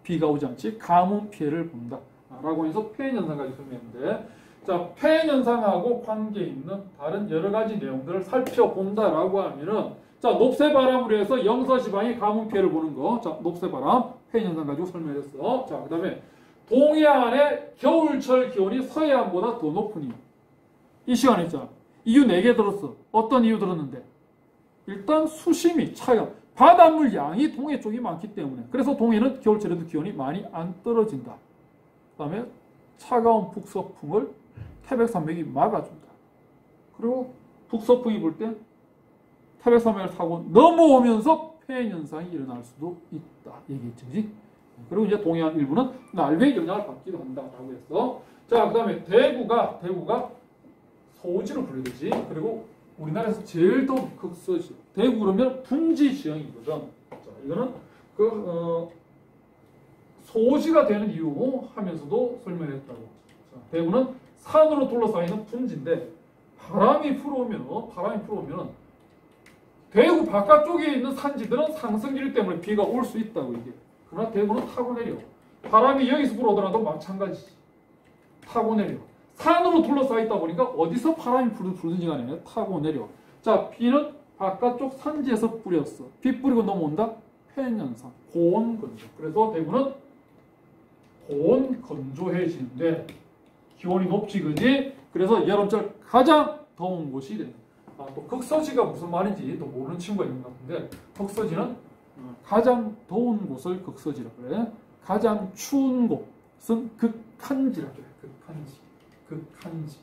비가 오지 않지 가뭄 피해를 본다. 라고 해서 페인 현상까지 설명했는데, 자, 페인 현상하고 관계 있는 다른 여러 가지 내용들을 살펴본다라고 하면은, 자, 높새바람으로 해서 영서 지방이 가뭄 피해를 보는 거. 자, 높새바람, 페인 현상 가지고 설명했어. 자, 그 다음에 동해안의 겨울철 기온이 서해안보다 더 높은 이유. 이 시간에 있잖아. 이유 4개 들었어. 어떤 이유 들었는데? 일단 수심이 차가, 바닷물 양이 동해 쪽이 많기 때문에. 그래서 동해는 겨울철에도 기온이 많이 안 떨어진다. 그 다음에 차가운 북서풍을 태백산맥이 막아준다. 그리고 북서풍이 불 때 태백산맥을 타고 넘어오면서 페인 현상이 일어날 수도 있다. 얘기했지. 그리고 이제 동해안 일부는 날개의 영향을 받기도 한다라고 했어. 자, 그 다음에 대구가 서우지로 불리듯이, 그리고 우리나라에서 제일 더운 극서지. 대구 그러면 분지 지형이거든. 자, 이거는 소지가 되는 이유 하면서도 설명했다고. 자, 대구는 산으로 둘러싸이는 분지인데 바람이 불어오면 대구 바깥쪽에 있는 산지들은 상승기류 때문에 비가 올 수 있다고 이게. 그러나 대구는 타고 내려. 바람이 여기서 불어오더라도 마찬가지지. 타고 내려. 산으로 둘러싸여 있다 보니까 어디서 바람이 불든지 간에 타고 내려. 자, 비는 바깥쪽 산지에서 뿌렸어. 비 뿌리고 넘어온다? 페인 현상, 고온 건조. 그래서 대구는 고온 건조해지는데 기온이 높지, 그지? 그래서 여름철 가장 더운 곳이 된다. 또 극서지가 무슨 말인지 또 모르는 친구가 있는 것 같은데, 극서지는 가장 더운 곳을 극서지라고 그래. 가장 추운 곳은 극한지라고 그래. 극한지.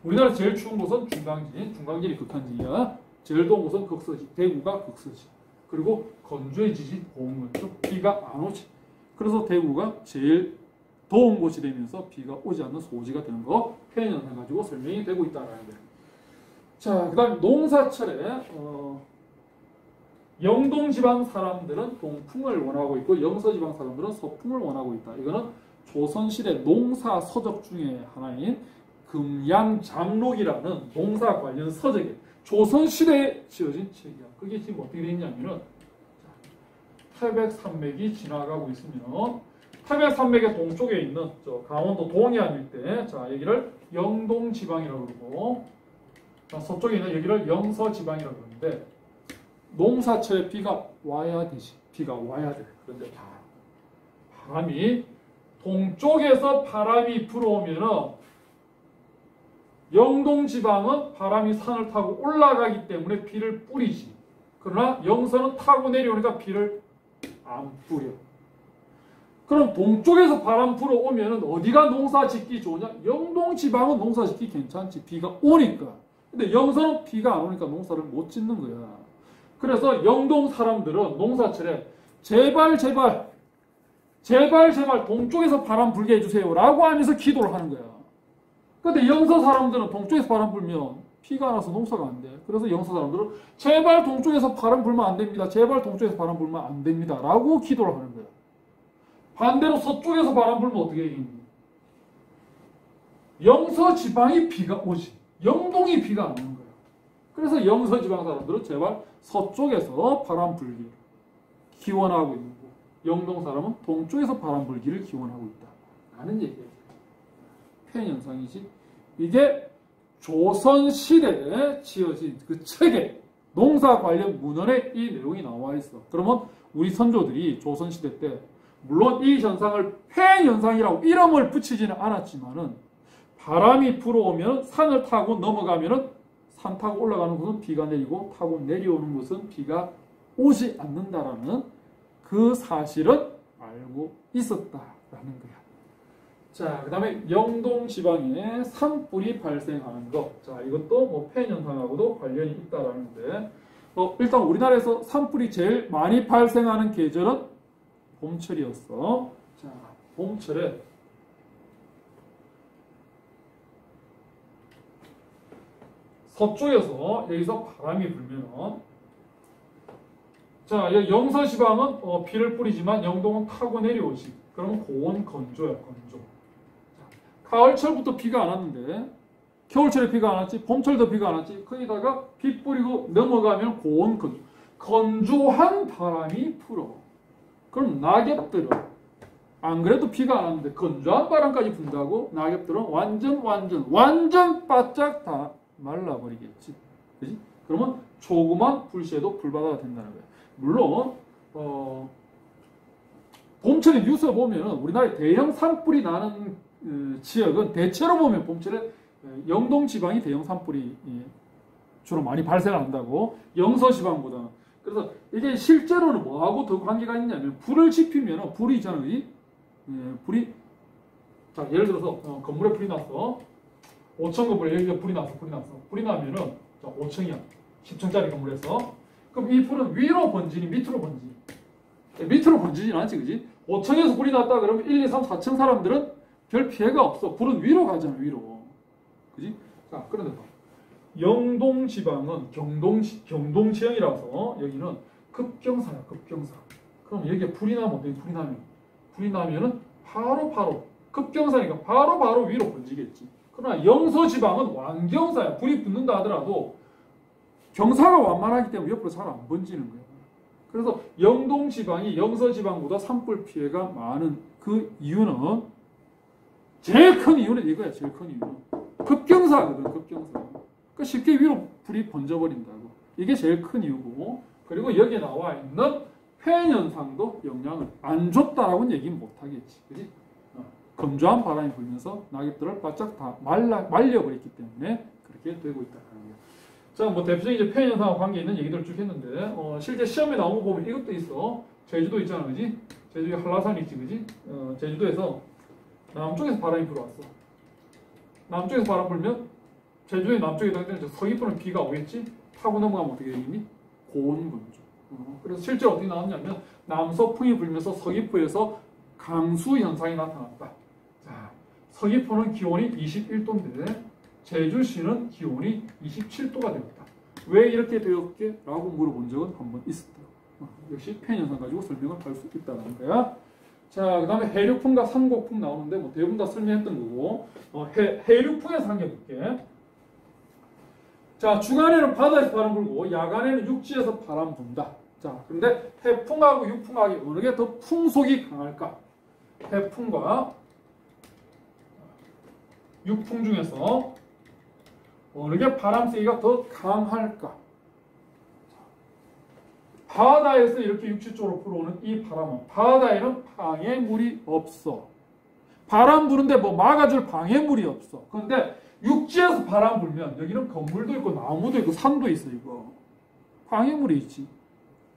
우리나라 제일 추운 곳은 중강진이 극한지야. 제일 더운 곳은 극서지. 대구가 극서지. 그리고 건조해지지, 고온 건조. 비가 안 오지. 그래서 대구가 제일 더운 곳이 되면서 비가 오지 않는 소지가 되는 거, 페인 현상 가지고 설명이 되고 있다라는 거예요. 자, 그 다음 농사철에 영동지방 사람들은 동풍을 원하고 있고 영서지방 사람들은 서풍을 원하고 있다. 이거는 조선시대 농사 서적 중에 하나인 금양장록이라는 농사 관련 서적에 조선시대에 지어진 책이야. 그게 지금 어떻게 되어 있냐면은, 태백산맥이 지나가고 있으면 태백산맥의 동쪽에 있는 강원도 동해안 일대, 자, 여기를 영동지방이라고 그러고, 서쪽에 있는 여기를 영서지방이라고 그러는데, 농사철에 비가 와야 되지. 비가 와야 돼. 그런데 바람이 동쪽에서 바람이 불어오면은 영동지방은 바람이 산을 타고 올라가기 때문에 비를 뿌리지. 그러나 영서는 타고 내려오니까 비를 안 뿌려. 그럼 동쪽에서 바람 불어오면은 어디가 농사 짓기 좋으냐? 영동지방은 농사 짓기 괜찮지. 비가 오니까. 근데 영서는 비가 안 오니까 농사를 못 짓는 거야. 그래서 영동 사람들은 농사철에 제발 동쪽에서 바람 불게 해주세요 라고 하면서 기도를 하는 거야. 근데 영서 사람들은 동쪽에서 바람 불면 비가 안 와서 농사가 안 돼. 그래서 영서 사람들은 제발 동쪽에서 바람 불면 안 됩니다. 제발 동쪽에서 바람 불면 안 됩니다 라고 기도를 하는 거야. 반대로 서쪽에서 바람 불면 어떻게 해? 영서 지방이 비가 오지. 영동이 비가 안 오는 거야. 그래서 영서 지방 사람들은 제발 서쪽에서 바람 불기를 기원하고 있는 거고, 영동 사람은 동쪽에서 바람 불기를 기원하고 있다 라는 얘기예요. 페인 현상이지. 이게 조선시대에 지어진 그 책에, 농사 관련 문헌에 이 내용이 나와 있어. 그러면 우리 선조들이 조선시대 때 물론 이 현상을 페인 현상이라고 이름을 붙이지는 않았지만은, 바람이 불어오면 산을 타고 넘어가면은 산 타고 올라가는 곳은 비가 내리고 타고 내려오는 곳은 비가 오지 않는다라는 그 사실은 알고 있었다라는 거야. 자, 그 다음에 영동 지방에 산불이 발생하는 것. 자, 이것도 뭐 페인 현상하고도 관련이 있다라는데, 일단 우리나라에서 산불이 제일 많이 발생하는 계절은 봄철이었어. 자, 봄철에 서쪽에서 여기서 바람이 불면 자, 영서지방은 비를 뿌리지만 영동은 타고 내려오지. 그러면 고온 건조야, 건조. 자, 가을철부터 비가 안 왔는데 겨울철에 비가 안 왔지, 봄철도 비가 안 왔지. 거기다가 비 뿌리고 넘어가면 고온 건조. 건조한 바람이 불어. 그럼 낙엽들은 안 그래도 비가 안 왔는데 건조한 바람까지 분다고 낙엽들은 완전 바짝 다 말라버리겠지. 그지? 그러면 조그만 불씨에도 불바다가 된다는 거야. 물론 봄철에 뉴스 보면 우리나라에 대형 산불이 나는 지역은 대체로 보면 봄철에 영동 지방이 대형 산불이 주로 많이 발생한다고, 영서 지방보다는. 그래서 이게 실제로는 뭐하고 더 관계가 있냐면 불을 지피면 불이 있잖아요. 불이 자, 예를 들어서 건물에 불이 났어. 5층 건물에 여기가 불이 났어. 불이 나면은 5층이야. 10층짜리 건물에서. 그럼 이 불은 위로 번지니 밑으로 번지니? 밑으로 번지진 않지, 그지? 5층에서 불이 났다 그러면 1, 2, 3, 4층 사람들은 별 피해가 없어. 불은 위로 가잖아, 위로. 그지? 자, 그런데 영동 지방은 경동 지형이라서 여기는 급경사야, 급경사. 그럼 여기에 불이 나면은 바로 급경사니까 바로 위로 번지겠지. 그러나 영서 지방은 완경사야. 불이 붙는다 하더라도 경사가 완만하기 때문에 옆으로 잘 안 번지는 거예요. 그래서 영동 지방이 영서 지방보다 산불 피해가 많은 그 이유는, 제일 큰 이유는 이거야. 제일 큰 이유는 급경사거든. 급경사. 그러니까 쉽게 위로 불이 번져버린다고. 이게 제일 큰 이유고, 그리고 여기에 나와 있는 폐연 현상도 영향을 안 줬다라고는 얘기는 못하겠지. 그지? 건조한 바람이 불면서 낙엽들을 바짝 다 말려버렸기 때문에 그렇게 되고 있다는 거예요. 자, 뭐 대표적인 폐연 현상과 관계 있는 얘기들을 쭉 했는데, 실제 시험에 나온 거 보면 이것도 있어. 제주도 있잖아, 그지? 제주에 한라산 있지, 그지? 제주도에서 남쪽에서 바람이 불어왔어. 남쪽에서 바람 불면 제주도의 남쪽에 당장 서귀포는 비가 오겠지? 타고 넘어가면 어떻게 되겠니? 고온 건조. 그래서 실제 어떻게 나왔냐면 남서풍이 불면서 서귀포에서 강수 현상이 나타났다. 자, 서귀포는 기온이 21도인데 제주시는 기온이 27도가 되었다. 왜 이렇게 되었게? 라고 물어본 적은 한번 있었다. 역시 폐현상 가지고 설명을 할 수 있다는 거야. 자, 그 다음에 해륙풍과 산곡풍 나오는데 뭐 대부분 다 설명했던 거고, 해륙풍에서 한 개 볼게. 자, 주간에는 바다에서 바람 불고 야간에는 육지에서 바람 분다. 자, 그런데 해풍하고 육풍하고 어느 게 더 풍속이 강할까? 해풍과 육풍 중에서 어느 게 바람 세기가 더 강할까? 바다에서 이렇게 육지 쪽으로 불어오는 이 바람은, 바다에는 방해물이 없어. 바람 부는데 뭐 막아줄 방해물이 없어. 그런데 육지에서 바람 불면 여기는 건물도 있고 나무도 있고 산도 있어. 이거 방해물이 있지.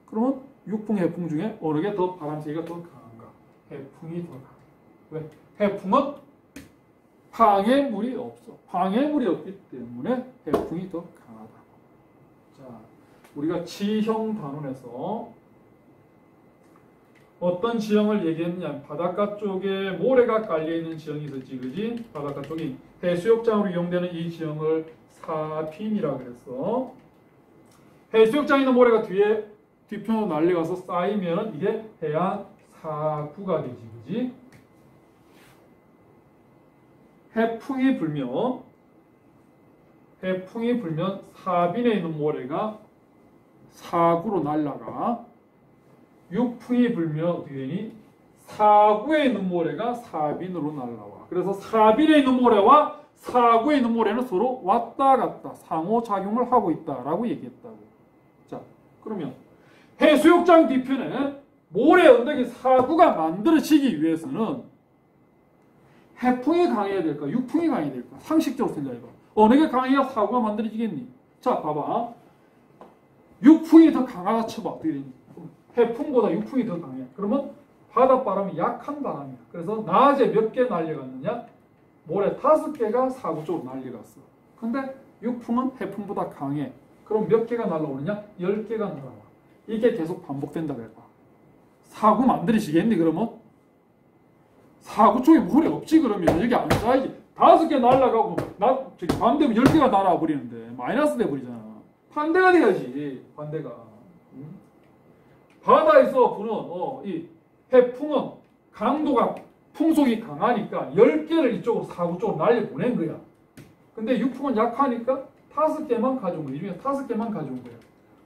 그러면 육풍, 해풍 중에 어느 게 더 바람 세기가 더 강한가? 해풍이 더 강해. 왜? 해풍은 방해물이 없어. 방해물이 없기 때문에 해풍이 더 강하다. 자, 우리가 지형 단원에서 어떤 지형을 얘기했느냐, 바닷가 쪽에 모래가 깔려있는 지형이 있었지, 그지? 바닷가 쪽이 해수욕장으로 이용되는 이 지형을 사빈이라 그랬어. 해수욕장에 있는 모래가 뒤편으로 날려가서 쌓이면 이게 해안 사구가 되지, 그지? 해풍이 불면 사빈에 있는 모래가 사구로 날아가. 육풍이 불면 어떻게 되니? 사구에 있는 모래가 사빈으로 날아와. 그래서 사빈에 있는 모래와 사구에 있는 모래는 서로 왔다 갔다 상호작용을 하고 있다라고 얘기했다고. 자, 그러면 해수욕장 뒤편에 모래 언덕이 사구가 만들어지기 위해서는 해풍이 강해야 될까? 육풍이 강해야 될까? 상식적으로 생각해봐. 어느 게 강해야 사구가 만들어지겠니? 자, 봐봐. 육풍이 더 강하다 쳐봐. 어떻게 되니? 해풍보다 육풍이 더 강해. 그러면 바닷바람이 약한 바람이야. 그래서 낮에 몇 개 날려갔느냐? 모래 5개가 사구 쪽으로 날려갔어. 근데 육풍은 해풍보다 강해. 그럼 몇 개가 날라오느냐? 10개가 날아와. 이게 계속 반복된다 그래봐. 사구 만들이시겠니 그러면? 사구 쪽에 물이 없지 그러면 여기 안 쌓이지. 5개 날아가고 저기 반대면 10개가 날아와 버리는데 마이너스 돼 버리잖아. 반대가 돼야지. 반대가. 바다에서 부는 이 해풍은 강도가 풍속이 강하니까 10개를 이쪽으로 사구 쪽으로 날려보낸 거야. 근데 육풍은 약하니까 5개만 가져온 거야. 이 중에 5개만 가져온 거야.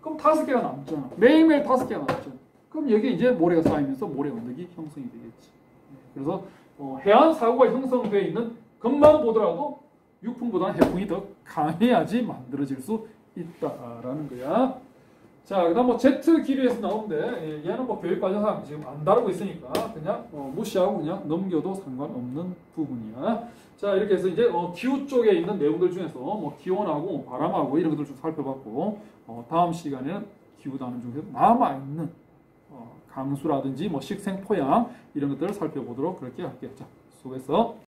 그럼 5개가 남잖아. 매일매일 5개가 남잖아. 그럼 여기 이제 모래가 쌓이면서 모래 언덕이 형성이 되겠지. 그래서 해안 사구가 형성되어 있는 것만 보더라도 육풍보다는 해풍이 더 강해야지 만들어질 수 있다라는 거야. 자, 그 다음 Z 기류에서 나오는데, 얘는 교육과정상 지금 안 다루고 있으니까 그냥 무시하고 그냥 넘겨도 상관없는 부분이야. 자, 이렇게 해서 이제 기후 쪽에 있는 내용들 중에서 기온하고 바람하고 이런 것들 좀 살펴봤고, 다음 시간에는 기후 단원 중에서 남아있는 강수라든지 식생 토양 이런 것들을 살펴보도록 그렇게 할게요. 자, 수고했어.